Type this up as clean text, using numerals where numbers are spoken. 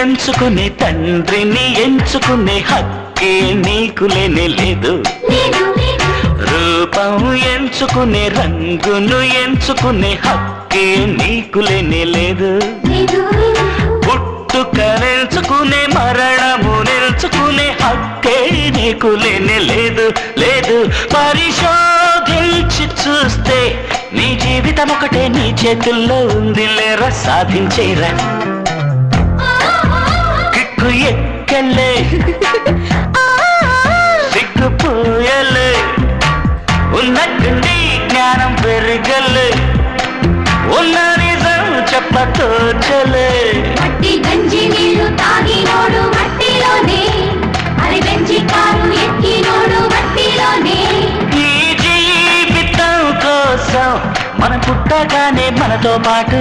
పెంచుకునే తండ్రిని ఎంచుకునే హక్కే నీకు లేనే లేదు. రూపం ఎంచుకునే రంగును ఎంచుకునే హక్కే నీకు లేనే లేదు. పుట్టుక నెంచుకునే మరణము నెంచుకునే హక్కే నీకు లేనే లేదు. లేదు పరిశోధించి చూస్తే నీ జీవితం ఒకటే నీ చేతుల్లో ఉంది లేరా సాధించేరా. కిక్కు ఎక్కలే సిగ్గుపోయలే ఉన్నట్టుండి జ్ఞానం పెరగలే ఉన్న నిజం చెప్పతోచలే. మట్టి గంజి నీళ్లు తాగినోడు మట్టిలోనే అరి బెంచి కారు ఎక్కినోడు మట్టిలోనే. ఈ జీవితం కోసం మన పుట్టగానే మనతో పాటు